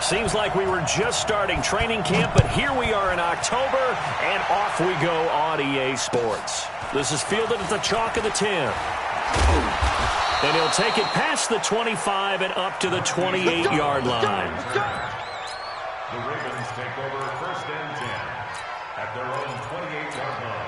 Seems like we were just starting training camp, but here we are in October, and off we go on EA Sports. This is fielded at the chalk of the 10. And he'll take it past the 25 and up to the 28-yard line. The Ravens take over 1st and 10 at their own 28-yard line.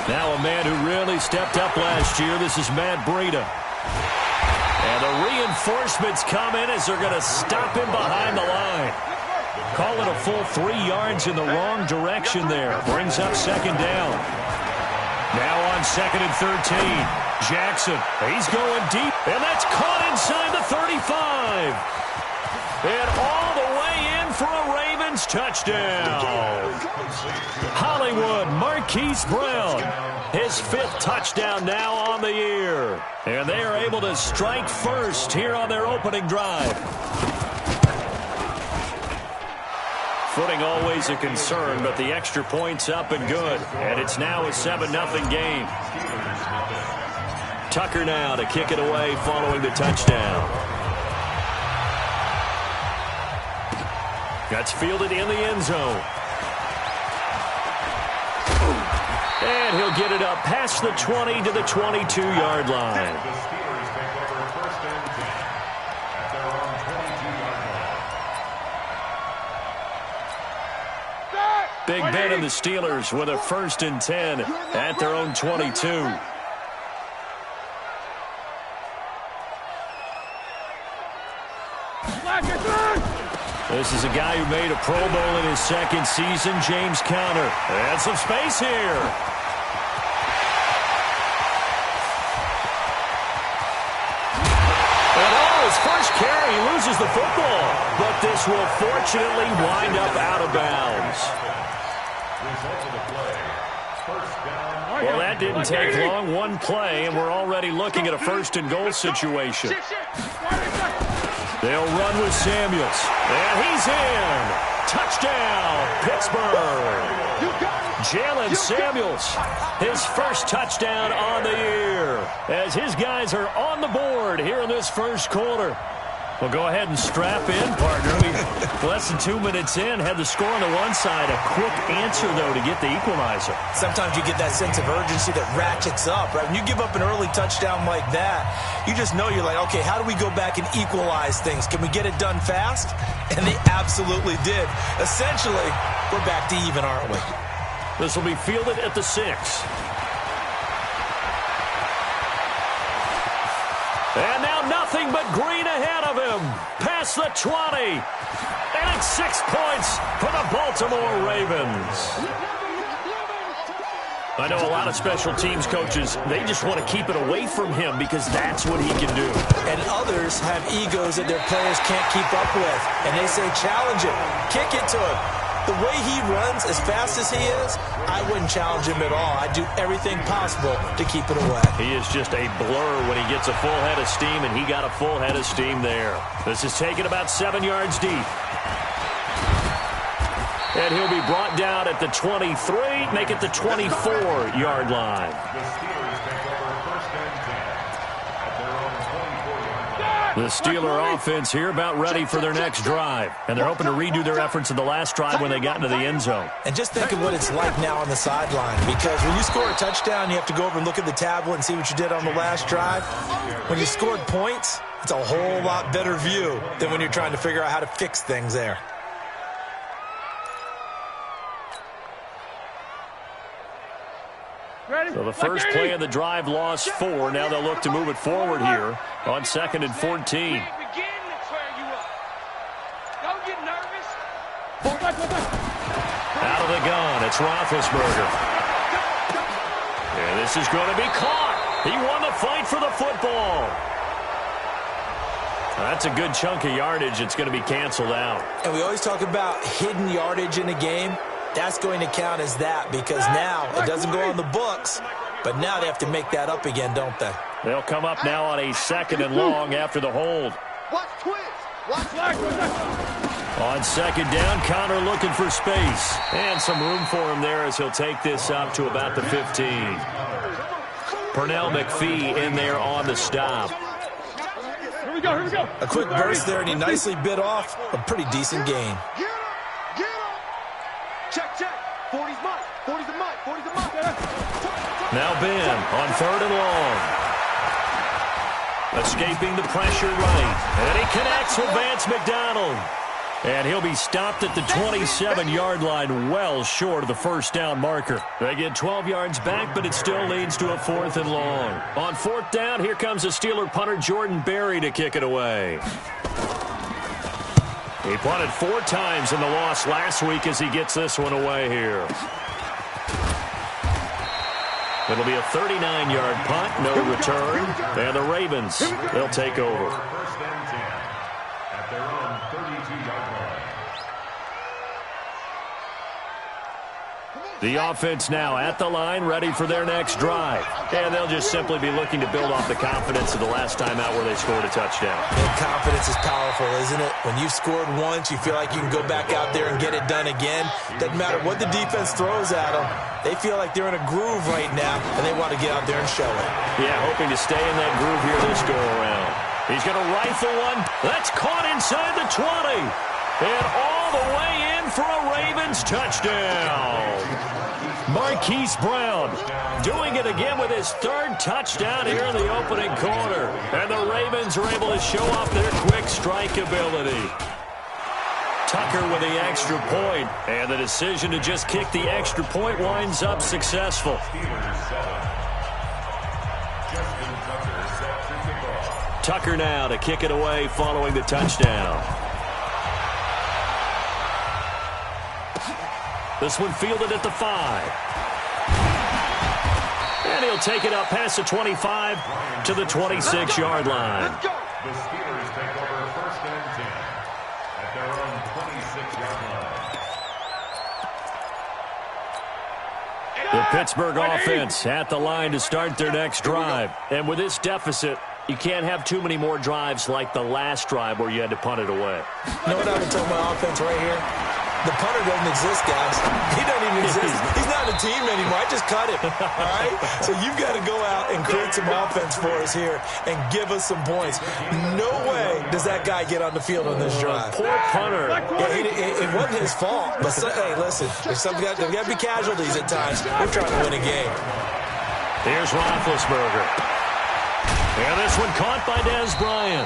Now a man who really stepped up last year. This is Matt Breida. And the reinforcements come in as they're going to stop him behind the line. Call it a full 3 yards in the wrong direction there. Brings up 2nd down. Now on 2nd and 13. Jackson, he's going deep. And that's caught inside the 35. And all the way in for a Ravens touchdown. Hollywood Marquise Brown, his 5th touchdown now on the year. And they are able to strike first here on their opening drive. Footing always a concern, but the extra point's up and good. And it's now a 7-0 game. Tucker now to kick it away following the touchdown. That's fielded in the end zone. And he'll get it up past the 20 to the 22-yard line. The Steelers take over 1st and 10 at their own 22-yard line. Big Ben and the Steelers with a 1st and 10 at their own 22. This is a guy who made a Pro Bowl in his 2nd season, James Conner. And some space here. And his first carry, he loses the football. But this will fortunately wind up out of bounds. Well, that didn't take long. One play, and we're already looking at a 1st and goal situation. They'll run with Samuels. And he's in. Touchdown, Pittsburgh. Jalen Samuels, his 1st touchdown on the year. As his guys are on the board here in this 1st quarter. Well, go ahead and strap in, partner. Less than 2 minutes in, had the score on the one side. A quick answer, though, to get the equalizer. Sometimes you get that sense of urgency that ratchets up, right? When you give up an early touchdown like that, you just know you're like, okay, how do we go back and equalize things? Can we get it done fast? And they absolutely did. Essentially, we're back to even, aren't we? This will be fielded at the 6. And now nothing but green ahead of him. Past the 20. And it's 6 points for the Baltimore Ravens. I know a lot of special teams coaches, they just want to keep it away from him because that's what he can do. And others have egos that their players can't keep up with. And they say, challenge it. Kick it to him. The way he runs, as fast as he is, I wouldn't challenge him at all. I'd do everything possible to keep it away. He is just a blur when he gets a full head of steam, and he got a full head of steam there. This is taken about 7 yards deep. And he'll be brought down at the 23, make it the 24-yard line. The Steelers take over 1st and 10 at their own 24-yard line. The Steeler offense here about ready for their next drive. And they're hoping to redo their efforts in the last drive when they got into the end zone. And just think of what it's like now on the sideline. Because when you score a touchdown, you have to go over and look at the tablet and see what you did on the last drive. When you scored points, it's a whole lot better view than when you're trying to figure out how to fix things there. So the first play of the drive lost 4. Now they'll look to move it forward here on 2nd and 14. Out of the gun, it's Roethlisberger. And this is going to be caught. He won the fight for the football. That's a good chunk of yardage. It's going to be canceled out. And we always talk about hidden yardage in a game. That's going to count as that because now it doesn't go on the books, but now they have to make that up again, don't they? They'll come up now on a 2nd and long after the hold. On second down, Connor looking for space. And some room for him there as he'll take this up to about the 15. Pernell McPhee in there on the stop. Here we go. A quick burst there, and he nicely bit off a pretty decent gain. Get up. Check. 40's mine. 40's a mine. 40's a mine. Now Ben on third and long. Escaping the pressure right. And he connects with Vance McDonald. And he'll be stopped at the 27-yard line, well short of the first down marker. They get 12 yards back, but it still leads to a 4th and long. On 4th down, here comes the Steeler punter Jordan Berry to kick it away. He punted 4 times in the loss last week as he gets this one away here. It'll be a 39-yard punt, no return. And the Ravens, they'll take over. First and 10 at their own 32-yard line. The offense now at the line, ready for their next drive. And they'll just simply be looking to build off the confidence of the last time out where they scored a touchdown. And confidence is powerful, isn't it? When you've scored once, you feel like you can go back out there and get it done again. Doesn't matter what the defense throws at them. They feel like they're in a groove right now, and they want to get out there and show it. Yeah, hoping to stay in that groove here this go-around. He's going to rifle one. That's caught inside the 20. And all the way in for a Ravens touchdown. Marquise Brown doing it again with his 3rd touchdown here in the opening quarter. And the Ravens are able to show off their quick strike ability. Tucker with the extra point, and the decision to just kick the extra point winds up successful. Tucker now to kick it away following the touchdown. This one fielded at the 5. And he'll take it up past the 25 to the 26-yard line. The Steelers take over first and 10 at their own 26-yard line. The Pittsburgh offense at the line to start their next drive. And with this deficit, you can't have too many more drives like the last drive where you had to punt it away. You know what I would tell my offense right here? The punter doesn't exist, guys. He doesn't even exist. He's not a team anymore. I just cut him, all right? So you've got to go out and create some offense for us here and give us some points. No way does that guy get on the field on this drive. Poor punter. Yeah, it wasn't his fault. But, hey, listen, there's got to be casualties at times. We're trying to win a game. Here's Roethlisberger. And this one caught by Dez Bryant.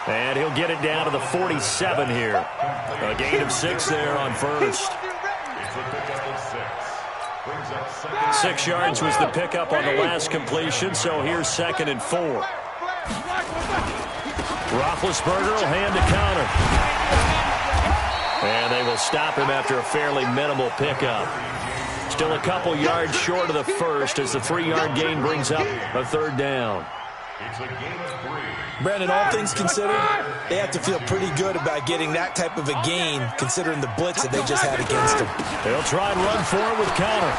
And he'll get it down to the 47 here. A gain of 6 there on first. 6 yards was the pickup on the last completion, so here's 2nd and 4. Roethlisberger will hand to Connor. And they will stop him after a fairly minimal pickup. Still a couple yards short of the first as the 3-yard gain brings up a 3rd down. It's a game of 3. Brandon, all things considered, they have to feel pretty good about getting that type of a gain considering the blitz that they just had against them. They'll try and run for it with Connor.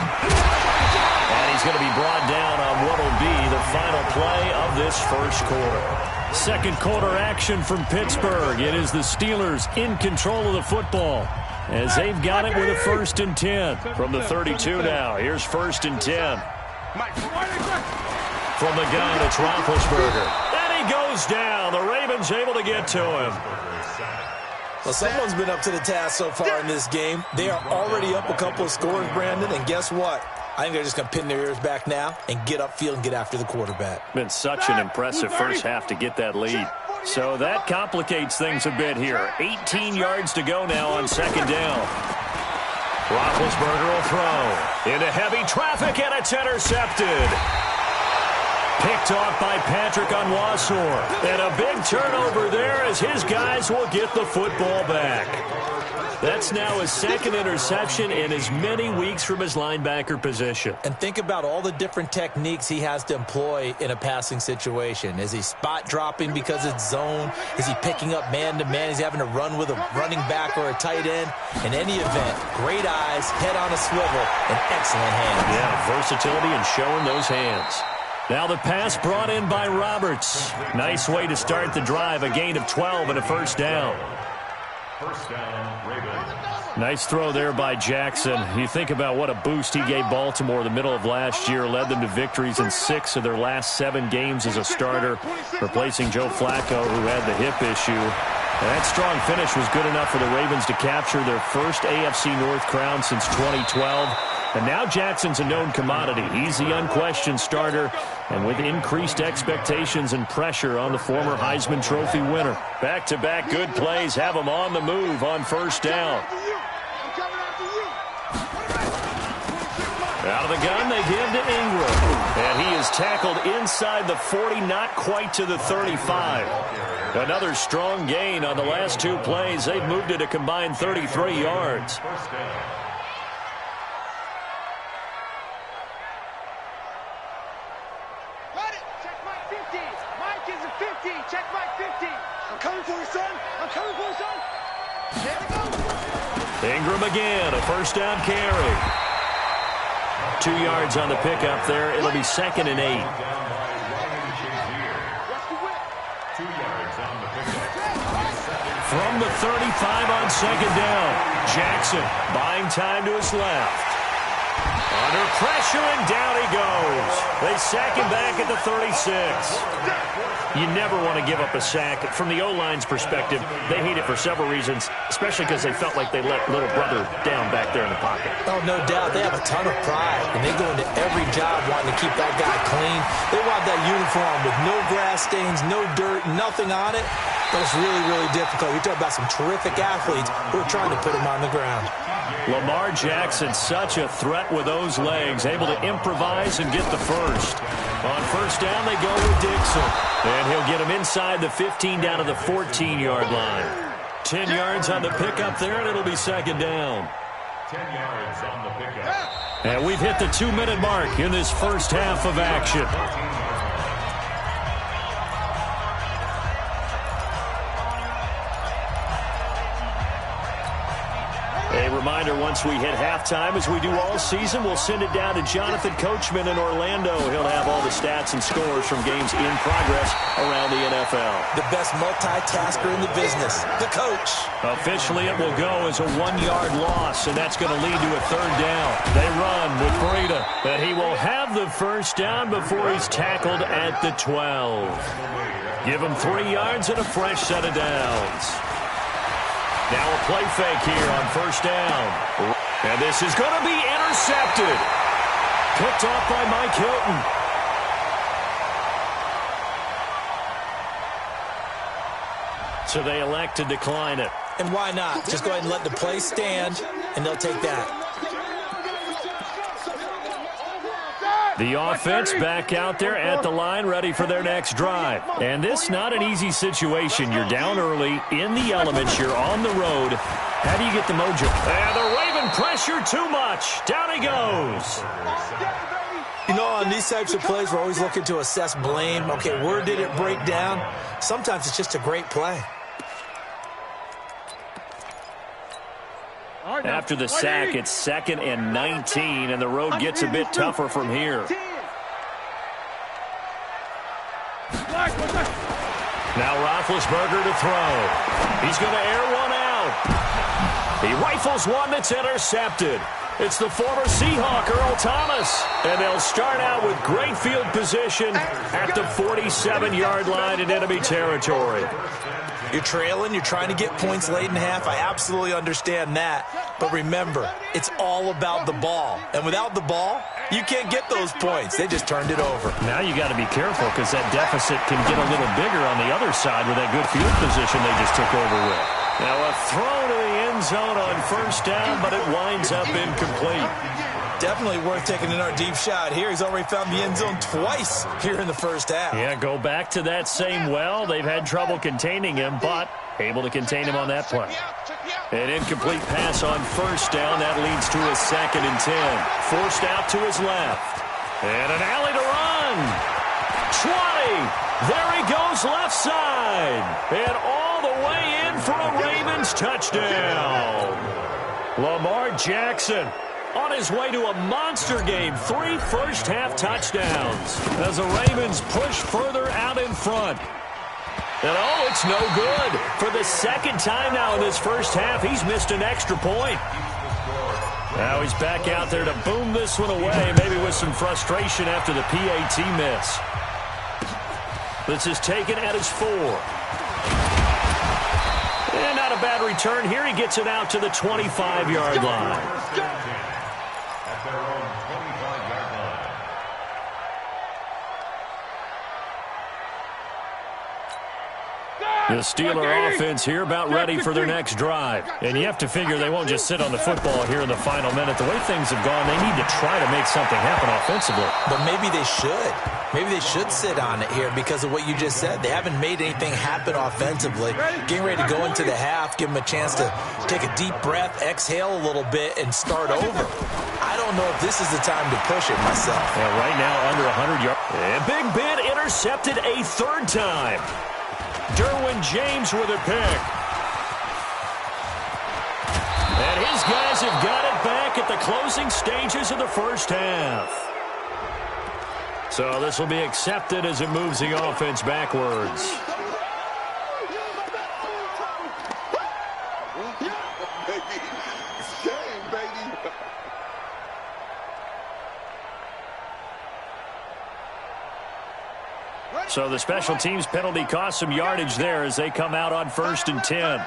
And he's going to be brought down on what will be the final play of this first quarter. Second quarter action from Pittsburgh. It is the Steelers in control of the football as they've got it with a 1st and 10 from the 32 now. Here's 1st and 10. From the gun, it's Roethlisberger. And he goes down. The Ravens able to get to him. Well, someone's been up to the task so far in this game. They are already up a couple of scores, Brandon, and guess what? I think they're just going to pin their ears back now and get upfield and get after the quarterback. Been such an impressive first half to get that lead. So that complicates things a bit here. 18 yards to go now on 2nd down. Roethlisberger will throw into heavy traffic, and it's intercepted. Picked off by Patrick Onwuasor. And a big turnover there as his guys will get the football back. That's now his 2nd interception in as many weeks from his linebacker position. And think about all the different techniques he has to employ in a passing situation. Is he spot dropping because it's zone? Is he picking up man-to-man? Is he having to run with a running back or a tight end? In any event, great eyes, head on a swivel, and excellent hands. Yeah, versatility and showing those hands. Now the pass brought in by Roberts. Nice way to start the drive. A gain of 12 and a first down. First down, Ravens. Nice throw there by Jackson. You think about what a boost he gave Baltimore the middle of last year. Led them to victories in 6 of their last 7 games as a starter, replacing Joe Flacco, who had the hip issue. And that strong finish was good enough for the Ravens to capture their first AFC North crown since 2012. And now Jackson's a known commodity. He's the unquestioned starter, and with increased expectations and pressure on the former Heisman Trophy winner. Back-to-back good plays have him on the move on first down. Out of the gun, they give to Ingram. And he is tackled inside the 40, not quite to the 35. Another strong gain on the last 2 plays. They've moved it a combined 33 yards. Ingram again, a first down carry. 2 yards on the pickup there. It'll be 2nd and 8. From the 35 on 2nd down. Jackson buying time to his left. Under pressure, and down he goes. They sack him back at the 36. You never want to give up a sack. From the O-line's perspective, they hate it for several reasons, especially because they felt like they let little brother down back there in the pocket. Oh, no doubt. They have a ton of pride, and they go into every job wanting to keep that guy clean. They want that uniform with no grass stains, no dirt, nothing on it. But it's really, really difficult. You're talking about some terrific athletes who are trying to put him on the ground. Lamar Jackson, such a threat with those legs, able to improvise and get the first. On first down, they go with Dixon. And he'll get him inside the 15 down to the 14-yard line. 10 yards on the pickup there, and it'll be 2nd down. 10 yards on the pickup. And we've hit the 2-minute mark in this first half of action. A reminder, once we hit halftime, as we do all season, we'll send it down to Jonathan Coachman in Orlando. He'll have all the stats and scores from games in progress around the NFL. The best multitasker in the business, the coach. Officially, it will go as a 1-yard loss, and that's going to lead to a 3rd down. They run with Breida, and he will have the first down before he's tackled at the 12. Give him 3 yards and a fresh set of downs. Now a play fake here on first down. And this is going to be intercepted. Picked off by Mike Hilton. So they elect to decline it. And why not? Just go ahead and let the play stand, and they'll take that. The offense back out there at the line, ready for their next drive. And this not an easy situation. You're down early, in the elements, you're on the road. How do you get the mojo? And the Raven pressure too much. Down he goes. You know, on these types of plays, we're always looking to assess blame. Okay, where did it break down? Sometimes it's just a great play. After the sack, it's 2nd and 19, and the road gets a bit tougher from here. Now Roethlisberger to throw. He's going to air one out. He rifles one that's intercepted. It's the former Seahawk, Earl Thomas. And they'll start out with great field position at the 47-yard line in enemy territory. You're trailing, you're trying to get points late in half. I absolutely understand that. But remember, it's all about the ball. And without the ball, you can't get those points. They just turned it over. Now you got to be careful because that deficit can get a little bigger on the other side with that good field position they just took over with. Now a throw to the end zone on first down, but it winds up incomplete. Definitely worth taking another deep shot here. He's already found the end zone twice here in the first half. Yeah, go back to that same well. They've had trouble containing him, but able to contain him on that play. An incomplete pass on first down. That leads to a 2nd and 10. Forced out to his left. And an alley to run. 20. There he goes left side. And all the way in for a Ravens touchdown. Lamar Jackson on his way to a monster game. 3 first-half touchdowns as the Ravens push further out in front. And, oh, it's no good. For the second time now in this first half, he's missed an extra point. Now he's back out there to boom this one away, maybe with some frustration after the PAT miss. This is taken at his 4. And not a bad return here. He gets it out to the 25-yard line. At their own 25-yard line. The Steeler offense here about ready for their next drive. And you have to figure they won't just sit on the football here in the final minute. The way things have gone, they need to try to make something happen offensively. But maybe they should. Maybe they should sit on it here because of what you just said. They haven't made anything happen offensively. Getting ready to go into the half, give them a chance to take a deep breath, exhale a little bit, and start over. I don't know if this is the time to push it myself. Yeah, right now under 100 yards. And Big Ben intercepted a 3rd time. Derwin James with a pick. And his guys have got it back at the closing stages of the first half. So this will be accepted as it moves the offense backwards. So the special teams penalty cost some yardage there as they come out on 1st and 10.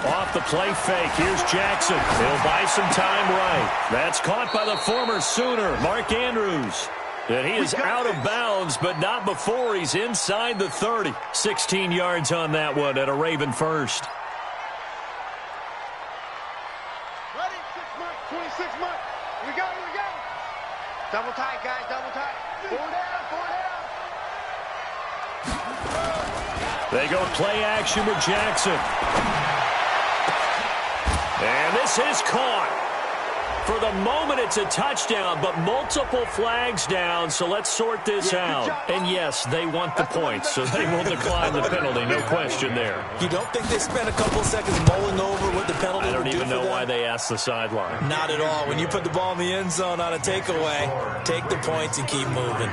Off the play fake. Here's Jackson. He'll buy some time right. That's caught by the former Sooner, Mark Andrews. And he is out of bounds, but not before he's inside the 30. 16 yards on that one at a Raven first. Ready? 6 months, 26 months. We go. Double tight, guys, double tight. 4 down. They go play action with Jackson. And this is caught. For the moment, it's a touchdown, but multiple flags down, so let's sort this out. And yes, they want the points, so they will decline the penalty, no question there. You don't think they spent a couple seconds mulling over what the penalty I don't would do even for know them? why they asked the sideline. Not at all. When you put the ball in the end zone on a takeaway, take the points and keep moving.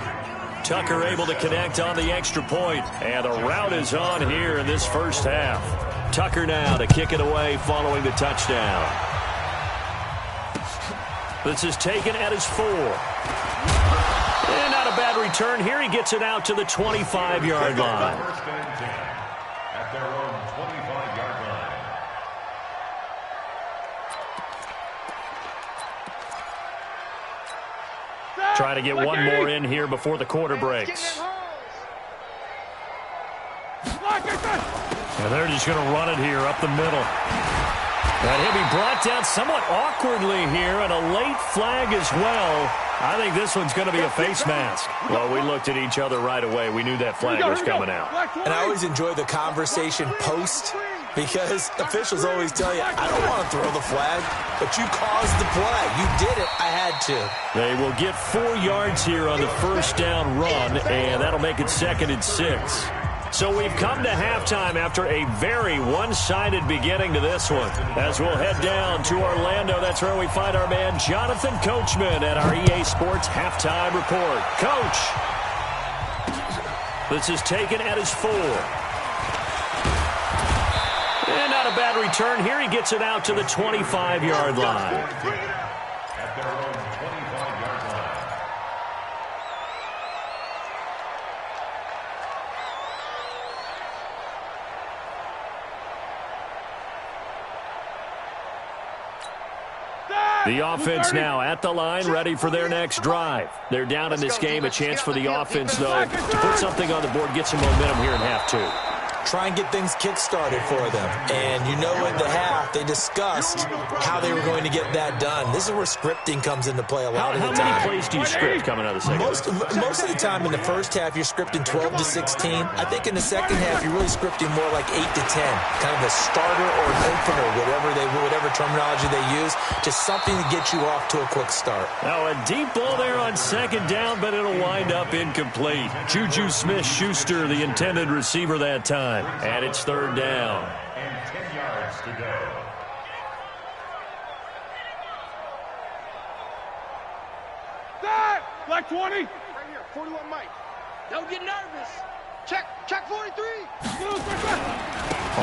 Tucker able to connect on the extra point, and the route is on here in this first half. Tucker now to kick it away following the touchdown. This is taken at his 4. And not a bad return here. He gets it out to the 25-yard line. 1st and 10 at their own 25-yard line. Try to get one more in here before the quarter breaks. And they're just going to run it here up the middle. And he'll be brought down somewhat awkwardly here, and a late flag as well. I think this one's going to be a face mask. Well, we looked at each other right away. We knew that flag was coming out. And I always enjoy the conversation post because officials always tell you, I don't want to throw the flag, but you caused the play. You did it. I had to. They will get 4 yards here on the first down run, and that'll make it 2nd and 6. So we've come to halftime after a very one-sided beginning to this one. As we'll head down to Orlando, that's where we find our man Jonathan Coachman at our EA Sports Halftime Report. Coach, this is taken at his 4. And not a bad return here. He gets it out to the 25-yard line. At their own 25-yard line. The offense now at the line, ready for their next drive. They're down in this game. A chance for the offense, though, to put something on the board, get some momentum here in half 2. Try and get things kick-started for them. And you know in the half, they discussed how they were going to get that done. This is where scripting comes into play a lot of the time. How many plays do you script coming out of the second? Most of the time in the first half, you're scripting 12 to 16. I think in the second half, you're really scripting more like 8 to 10. Kind of a starter or an opener, whatever terminology they use. Just something to get you off to a quick start. Now a deep ball there on 2nd down, but it'll wind up incomplete. Juju Smith-Schuster, the intended receiver that time. And it's 3rd down. And 10 yards to go. 20. Right here, 41 Mike. Don't get nervous. Check 43.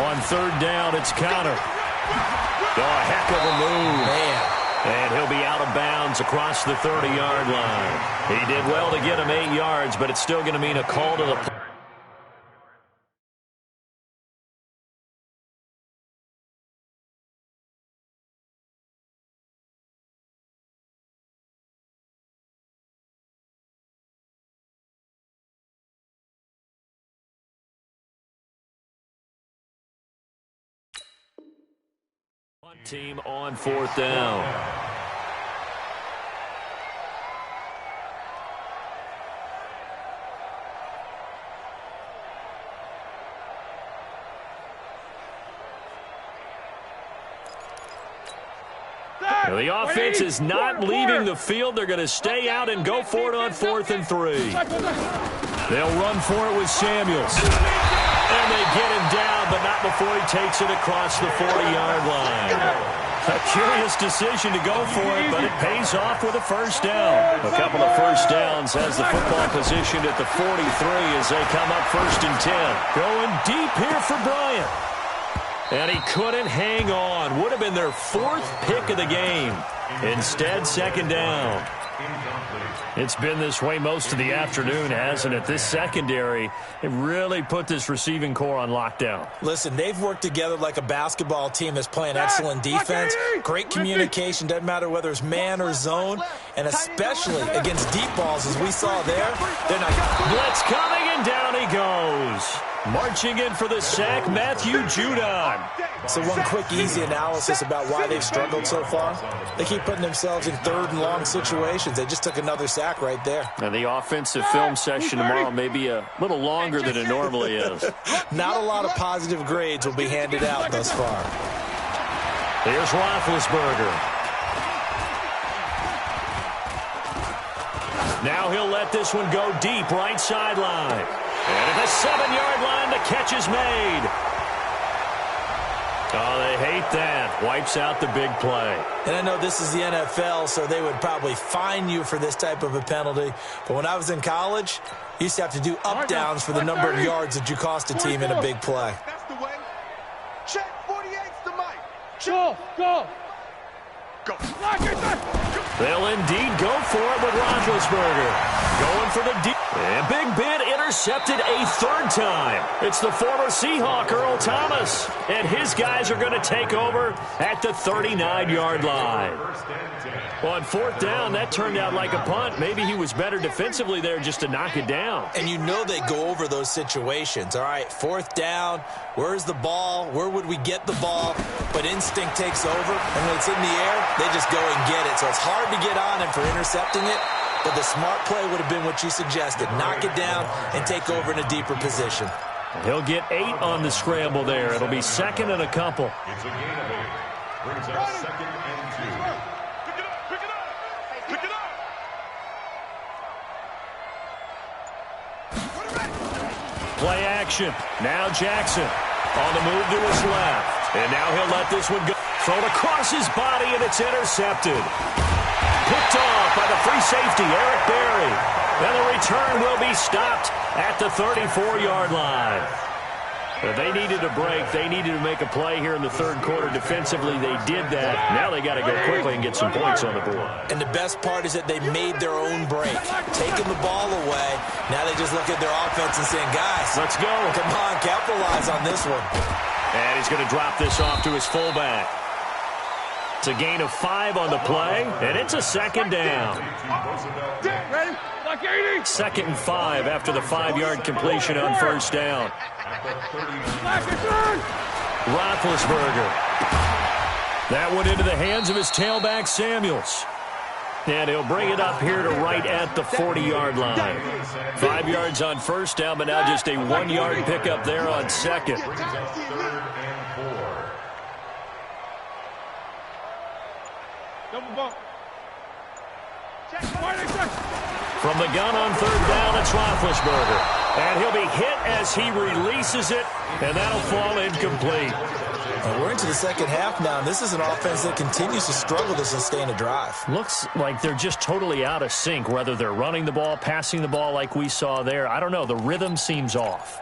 On third down, it's Connor. Oh, a heck of a move. Man. And he'll be out of bounds across the 30-yard line. He did well to get him 8 yards, but it's still going to mean a call to the... Team on fourth down. The offense is not leaving the field. They're going to stay out and go for it on 4th and 3. They'll run for it with Samuels. And they get him down, but not before he takes it across the 40-yard line. A curious decision to go for it, but it pays off with a first down. A couple of first downs has the football positioned at the 43 as they come up 1st and 10. Going deep here for Bryant. And he couldn't hang on. Would have been their 4th pick of the game. Instead, 2nd down. It's been this way most of the afternoon, hasn't it? This secondary, it really put this receiving core on lockdown. Listen, they've worked together like a basketball team that's playing excellent defense. Great communication, doesn't matter whether it's man or zone. And especially against deep balls, as we saw there, they're not... Blitz coming, and down he goes. Marching in for the sack, Matthew Judon. So one quick, easy analysis about why they've struggled so far. They keep putting themselves in 3rd and long situations. They just took another sack right there. And the offensive film session tomorrow may be a little longer than it normally is. Not a lot of positive grades will be handed out thus far. Here's Roethlisberger. Now he'll let this one go deep, right sideline. And at the 7-yard line, the catch is made. Oh, they hate that. Wipes out the big play. And I know this is the NFL, so they would probably fine you for this type of a penalty. But when I was in college, you used to have to do up-downs for the number of yards that you cost a team in a big play. That's the way. Check 48's the mic. Go. They'll indeed go for it with Roethlisberger. Going for the deep. And Big Ben intercepted a 3rd time. It's the former Seahawk, Earl Thomas. And his guys are going to take over at the 39-yard line. On 4th down, that turned out like a punt. Maybe he was better defensively there just to knock it down. And you know they go over those situations. All right, 4th down. Where's the ball? Where would we get the ball? But instinct takes over. And when it's in the air, they just go and get it. So it's hard to get on him for intercepting it. But the smart play would have been what you suggested. Knock it down and take over in a deeper position. He'll get 8 on the scramble there. It'll be 2nd and a couple. It's a gain of 8. Brings us 2nd and 2. Pick it up. Play action. Now Jackson on the move to his left. And now he'll let this one go. Thrown across his body, and it's intercepted. Picked off by the free safety, Eric Berry. And the return will be stopped at the 34-yard line. They needed a break. They needed to make a play here in the 3rd quarter. Defensively, they did that. Now they got to go quickly and get some points on the board. And the best part is that they made their own break. Taking the ball away. Now they just look at their offense and saying, guys, let's go. Come on, capitalize on this one. And he's going to drop this off to his fullback. It's a gain of 5 on the play, and it's a 2nd down. Ready? Like 80. 2nd and 5 after the 5-yard completion on 1st down. Roethlisberger. That one into the hands of his tailback, Samuels. And he'll bring it up here to right at the 40-yard line. 5 yards on 1st down, but now just a 1-yard pickup there on 2nd. Double bump. From the gun on 3rd down, it's Roethlisberger. And he'll be hit as he releases it, and that'll fall incomplete. And we're into the second half now, and this is an offense that continues to struggle to sustain a drive. Looks like they're just totally out of sync, whether they're running the ball, passing the ball like we saw there. I don't know. The rhythm seems off.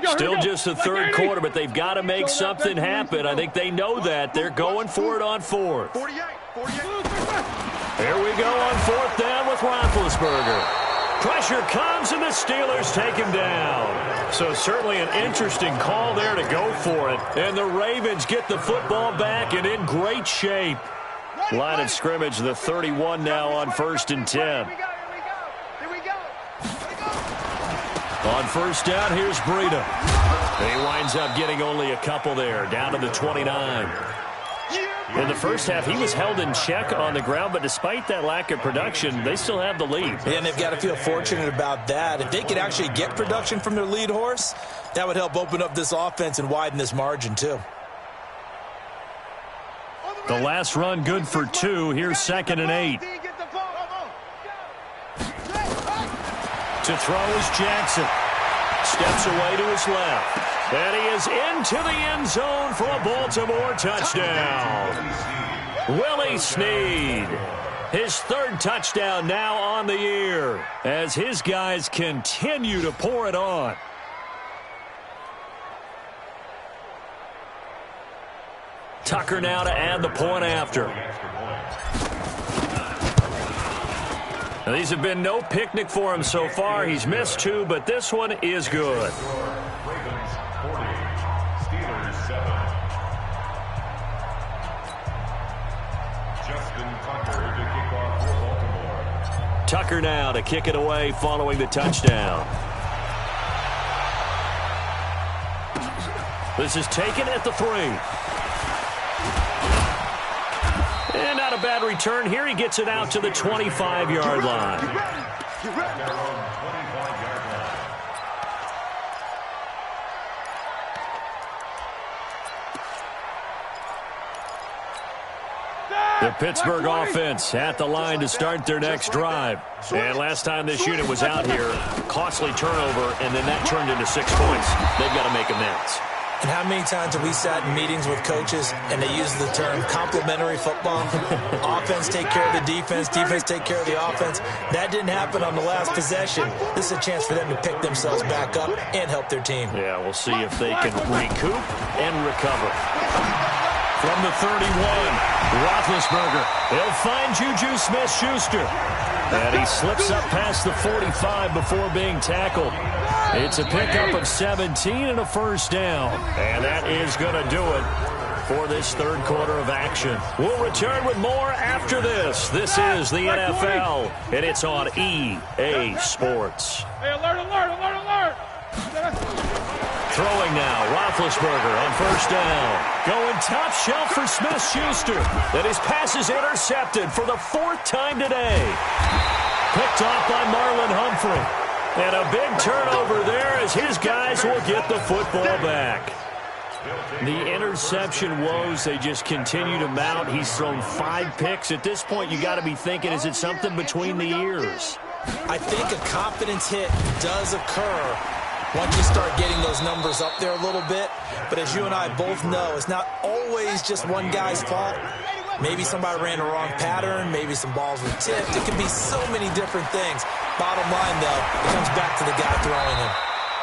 Still just the third quarter, but they've got to make something happen. I think they know that. They're going for it on fourth. 48. Here we go on fourth down with Roethlisberger. Pressure comes, and the Steelers take him down. So certainly an interesting call there to go for it. And the Ravens get the football back and in great shape. Line of scrimmage, the 31 now on 1st and 10. Here we go. On first down, here's Breida. He winds up getting only a couple there, down to the 29. In the first half, he was held in check on the ground, but despite that lack of production, they still have the lead. Yeah, and they've got to feel fortunate about that. If they could actually get production from their lead horse, that would help open up this offense and widen this margin, too. The last run good for 2. Here's 2nd and 8. To throw is Jackson. Steps away to his left. And he is into the end zone for a Baltimore touchdown. Willie Snead. His 3rd touchdown now on the year as his guys continue to pour it on. Tucker now to add the point after. Now, these have been no picnic for him so far. He's missed 2, but this one is good. Ravens 40, Steelers 7. Justin Tucker to kick off for Baltimore. Tucker now to kick it away following the touchdown. This is taken at the 3. And not a bad return here. He gets it out to the 25-yard line. Their own 25-yard line. The Pittsburgh offense at the line to start their next drive. And last time this unit was out here, costly turnover, and then that turned into 6 points. They've got to make amends. And how many times have we sat in meetings with coaches and they use the term complementary football? Offense take care of the defense, defense take care of the offense. That didn't happen on the last possession. This is a chance for them to pick themselves back up and help their team. Yeah, we'll see if they can recoup and recover. From the 31, Roethlisberger. He'll find Juju Smith-Schuster. And he slips up past the 45 before being tackled. It's a pickup of 17 and a first down. And that is going to do it for this third quarter of action. We'll return with more after this. This is the NFL, and it's on EA Sports. Hey, alert, alert, alert, alert! Throwing now, Roethlisberger on first down. Going top shelf for Smith-Schuster. And his pass is intercepted for the 4th time today. Picked off by Marlon Humphrey. And a big turnover there as his guys will get the football back. The interception woes, they just continue to mount. He's thrown 5 picks. At this point, you got to be thinking, is it something between the ears? I think a confidence hit does occur once you start getting those numbers up there a little bit. But as you and I both know, it's not always just one guy's fault. Maybe somebody ran the wrong pattern. Maybe some balls were tipped. It can be so many different things. Bottom line, though, it comes back to the guy throwing it.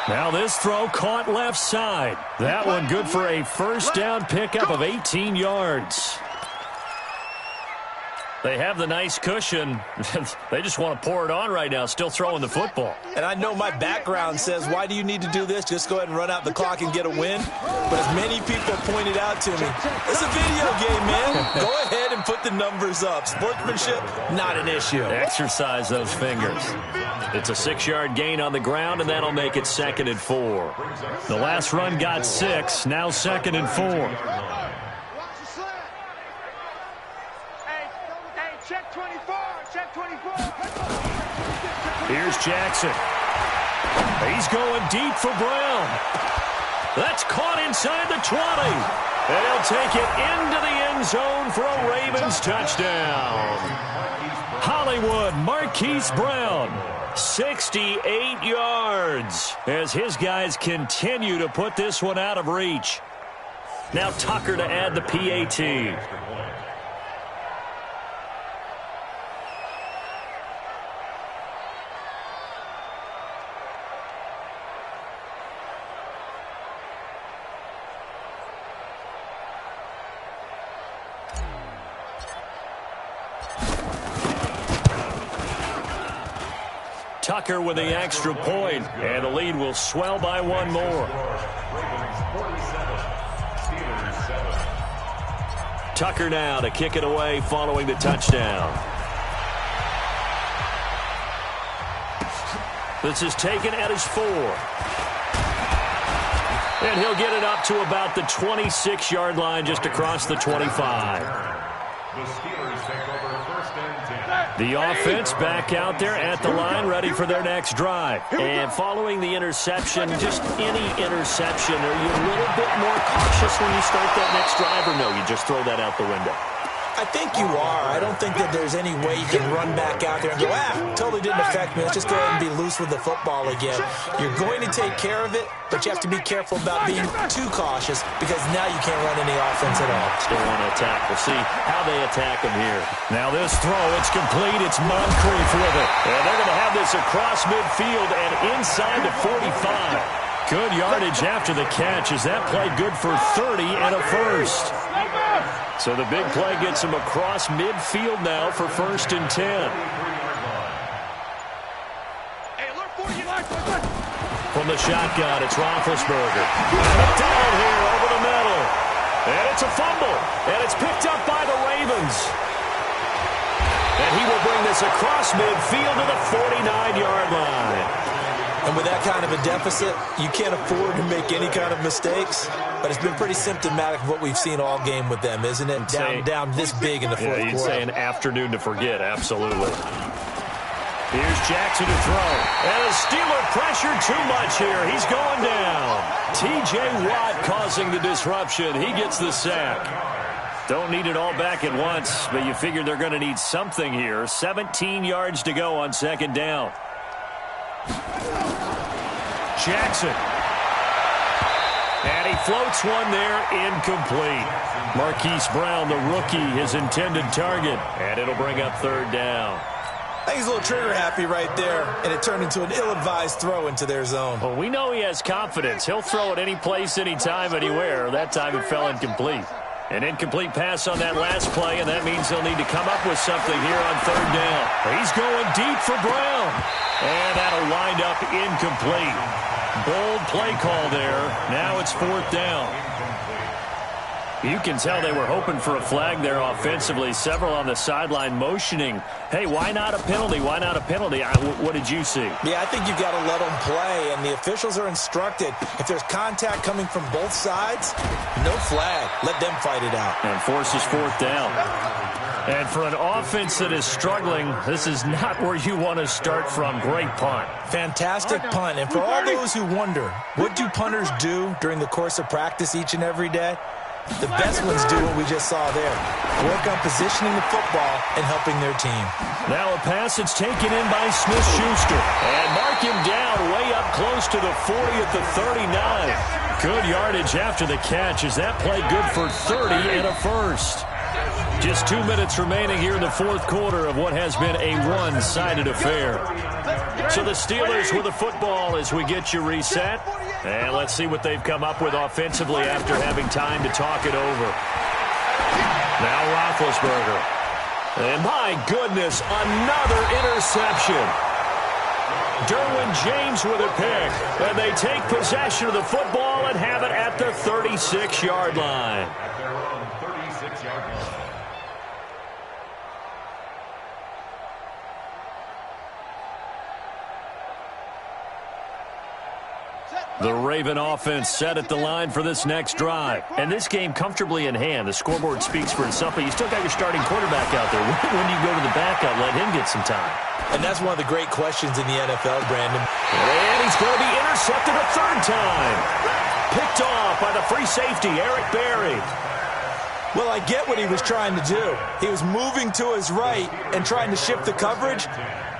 Now this throw caught left side. That one good for a first down pickup of 18 yards. They have the nice cushion. They just want to pour it on right now, still throwing the football. And I know my background says, why do you need to do this? Just go ahead and run out the clock and get a win. But as many people pointed out to me, it's a video game, man. Go ahead and put the numbers up. Sportsmanship, not an issue. Exercise those fingers. It's a 6-yard gain on the ground, and that'll make it 2nd and 4. The last run got 6, now 2nd and 4. Check 24, check 24. Here's Jackson. He's going deep for Brown. That's caught inside the 20. And he'll take it into the end zone for a Ravens touchdown. Hollywood Marquise Brown. 68 yards as his guys continue to put this one out of reach. Now Tucker to add the PAT. Tucker with the extra point, and the lead will swell by one more. Tucker now to kick it away following the touchdown. This is taken at his 4. And he'll get it up to about the 26-yard line, just across the 25. The Steelers take over first and 10. The offense back out there at the line, ready for their next drive. And following the interception, just any interception, are you a little bit more cautious when you start that next drive, or no, you just throw that out the window? I think you are. I don't think that there's any way you can run back out there and go, totally didn't affect me. Let's just go ahead and be loose with the football again. You're going to take care of it, but you have to be careful about being too cautious because now you can't run any offense at all. Still want to attack. We'll see how they attack him here. Now this throw, it's complete. It's Moncrief with it. And they're going to have this across midfield and inside the 45. Good yardage after the catch as that play good for 30 and a first. So the big play gets him across midfield now for first and 10. From the shotgun, it's Roethlisberger. And down here over the middle. And it's a fumble. And it's picked up by the Ravens. And he will bring this across midfield to the 49-yard line. And with that kind of a deficit, you can't afford to make any kind of mistakes. But it's been pretty symptomatic of what we've seen all game with them, isn't it? Down this big in the fourth quarter. You'd say an afternoon to forget, absolutely. Here's Jackson to throw. And the Steeler pressure too much here. He's going down. T.J. Watt causing the disruption. He gets the sack. Don't need it all back at once, but you figure they're going to need something here. 17 yards to go on second down. Jackson. And he floats one there, incomplete. Marquise Brown, the rookie, his intended target. And it'll bring up third down. I think he's a little trigger happy right there, and it turned into an ill-advised throw into their zone. Well, we know he has confidence. He'll throw it any place, anytime, anywhere. That time it fell incomplete. An incomplete pass on that last play, and that means they'll need to come up with something here on third down. He's going deep for Brown. And that'll wind up incomplete. Bold play call there. Now it's fourth down. You can tell they were hoping for a flag there offensively. Several on the sideline motioning. Hey, why not a penalty? Why not a penalty? What did you see? Yeah, I think you've got to let them play, and the officials are instructed. If there's contact coming from both sides, no flag. Let them fight it out. And forces fourth down. And for an offense that is struggling, this is not where you want to start from. Great punt. Fantastic punt. And for all those who wonder, what do punters do during the course of practice each and every day? The best ones do what we just saw there. Work on positioning the football and helping their team. Now a pass that's taken in by Smith-Schuster. And mark him down way up close to the 40 at the 39. Good yardage after the catch. Is that play good for 30 and a first? Just 2 minutes remaining here in the fourth quarter of what has been a one-sided affair. So the Steelers with the football as we get you reset. And let's see what they've come up with offensively after having time to talk it over. Now Roethlisberger. And my goodness, another interception. Derwin James with a pick. And they take possession of the football and have it at the 36-yard line. At their own 36-yard line. The Raven offense set at the line for this next drive. And this game comfortably in hand. The scoreboard speaks for itself, but you still got your starting quarterback out there. When you go to the backup, let him get some time. And that's one of the great questions in the NFL, Brandon. And he's going to be intercepted a third time. Picked off by the free safety, Eric Berry. Well, I get what he was trying to do. He was moving to his right and trying to shift the coverage,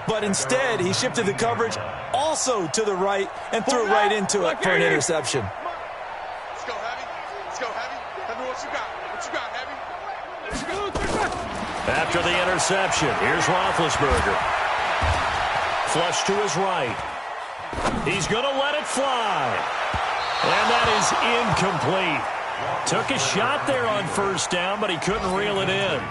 but instead he shifted the coverage also to the right and threw right into it for an interception. Let's go, Heavy. Let's go, Heavy. Tell me what you got. What you got, Heavy? After the interception, here's Roethlisberger. Flush to his right. He's going to let it fly. And that is incomplete. Took a shot there on first down, but he couldn't reel it in.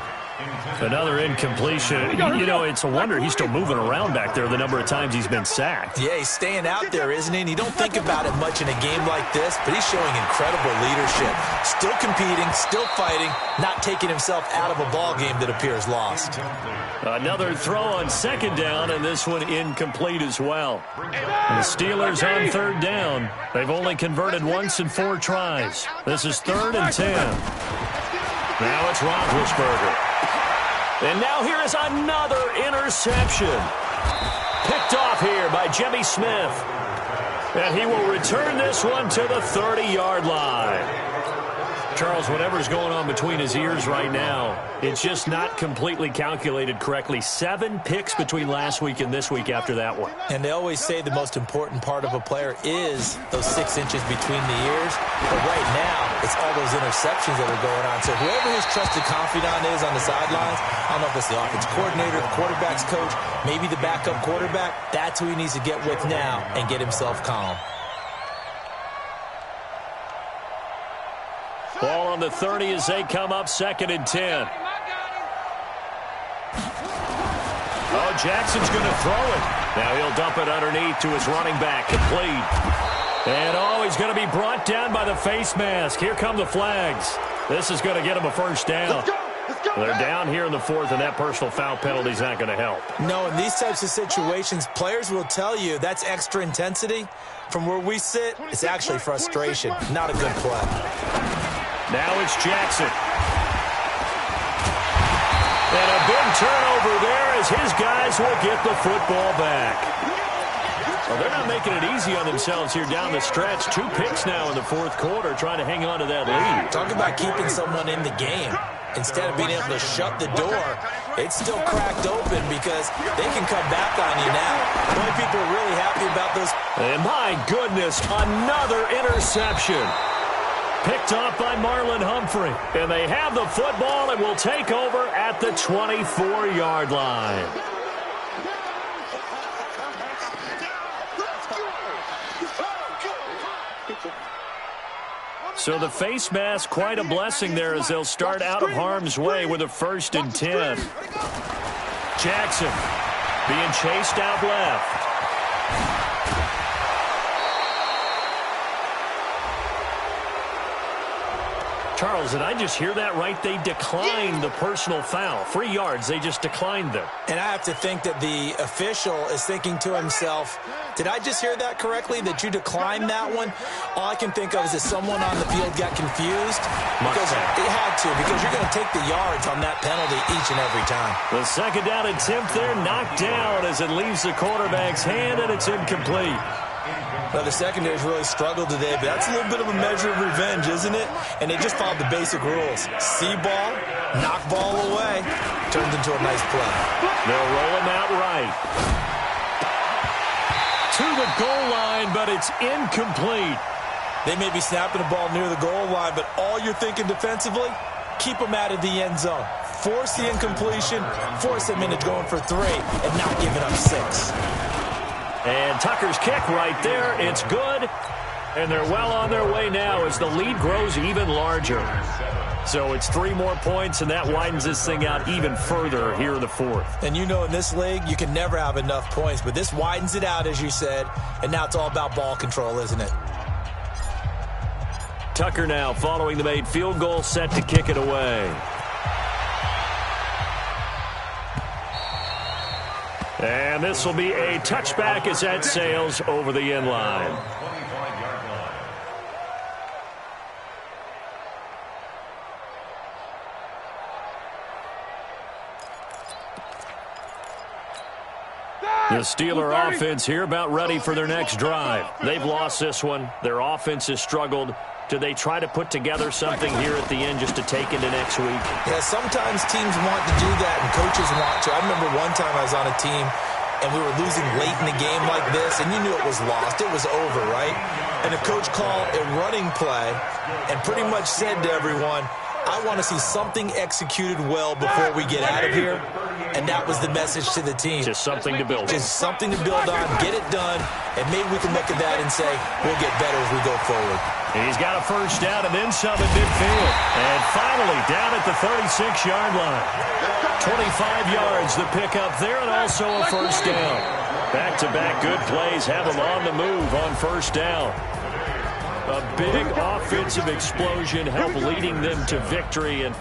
Another incompletion. You know, it's a wonder he's still moving around back there the number of times he's been sacked. Yeah, he's staying out there, isn't he? And you don't think about it much in a game like this, but he's showing incredible leadership. Still competing, still fighting, not taking himself out of a ball game that appears lost. Another throw on second down, and this one incomplete as well. The Steelers on third down. They've only converted once in 4 tries. This is 3rd and 10. Now it's Roethlisberger. And now here is another interception. Picked off here by Jimmy Smith. And he will return this one to the 30-yard line. Charles, whatever's going on between his ears right now, it's just not completely calculated correctly. 7 picks between last week and this week after that one. And they always say the most important part of a player is those 6 inches between the ears. But right now, it's all those interceptions that are going on. So whoever his trusted confidant is on the sidelines, I don't know if it's the offense coordinator, the quarterback's coach, maybe the backup quarterback, that's who he needs to get with now and get himself calm. Ball on the 30 as they come up 2nd and 10. Oh, Jackson's going to throw it. Now he'll dump it underneath to his running back, complete. And oh, he's going to be brought down by the face mask. Here come the flags. This is going to get him a first down. They're down here in the 4th, and that personal foul penalty is not going to help. No, in these types of situations, players will tell you that's extra intensity. From where we sit, it's actually frustration. Not a good play. Now it's Jackson. And a big turnover there as his guys will get the football back. Well, they're not making it easy on themselves here down the stretch. 2 picks now in the 4th quarter, trying to hang on to that lead. Talk about keeping someone in the game. Instead of being able to shut the door, it's still cracked open because they can come back on you now. The only people are really happy about those. And my goodness, another interception. Picked off by Marlon Humphrey. And they have the football and will take over at the 24-yard line. So the face mask, quite a blessing there as they'll start out of harm's way with a 1st and 10. Jackson being chased out left. Charles, did I just hear that right? They declined the personal foul. 3 yards, they just declined them. And I have to think that the official is thinking to himself, did I just hear that correctly, that you declined that one? All I can think of is that someone on the field got confused. Because it had to, because you're going to take the yards on that penalty each and every time. The 2nd down attempt there knocked down as it leaves the quarterback's hand, and it's incomplete. Well, the secondary's really struggled today, but that's a little bit of a measure of revenge, isn't it? And they just followed the basic rules. See ball, knock ball away, turns into a nice play. They'll roll him out right. To the goal line, but it's incomplete. They may be snapping the ball near the goal line, but all you're thinking defensively, keep them out of the end zone. Force the incompletion, force them into going for 3, and not giving up 6. And Tucker's kick right there. It's good. And they're well on their way now as the lead grows even larger. So it's 3 more points, and that widens this thing out even further here in the 4th. And you know in this league, you can never have enough points, but this widens it out, as you said, and now it's all about ball control, isn't it? Tucker now following the made field goal, set to kick it away. And this will be a touchback as that sails over the end line. The Steeler offense here about ready for their next drive. They've lost this one. Their offense has struggled. Do they try to put together something here at the end just to take into next week? Yeah, sometimes teams want to do that and coaches want to. I remember one time I was on a team and we were losing late in the game like this, and you knew it was lost. It was over, right? And the coach called a running play and pretty much said to everyone, I want to see something executed well before we get out of here. And that was the message to the team. Just something to build on. Just something to build on, get it done, and maybe we can look at that and say, we'll get better as we go forward. He's got a first down and then some at midfield. And finally down at the 36-yard line. 25 yards the pickup there, and also a first down. Back-to-back good plays have them on the move on first down. A big offensive explosion helped leading them to victory. And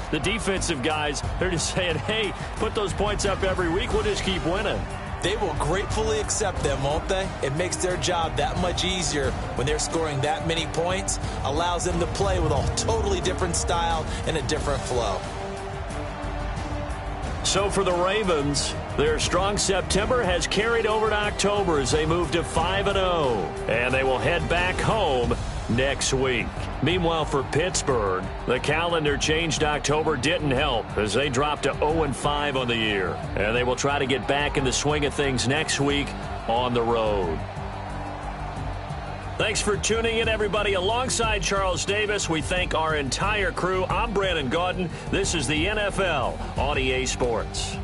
the defensive guys, they're just saying, hey, put those points up every week. We'll just keep winning. They will gratefully accept them, won't they? It makes their job that much easier when they're scoring that many points. Allows them to play with a totally different style and a different flow. So for the Ravens, their strong September has carried over to October as they move to 5-0. And they will head back home next week. Meanwhile, for Pittsburgh, the calendar changed October didn't help as they dropped to 0-5 on the year. And they will try to get back in the swing of things next week on the road. Thanks for tuning in, everybody. Alongside Charles Davis, we thank our entire crew. I'm Brandon Gaudin. This is the NFL on EA Sports.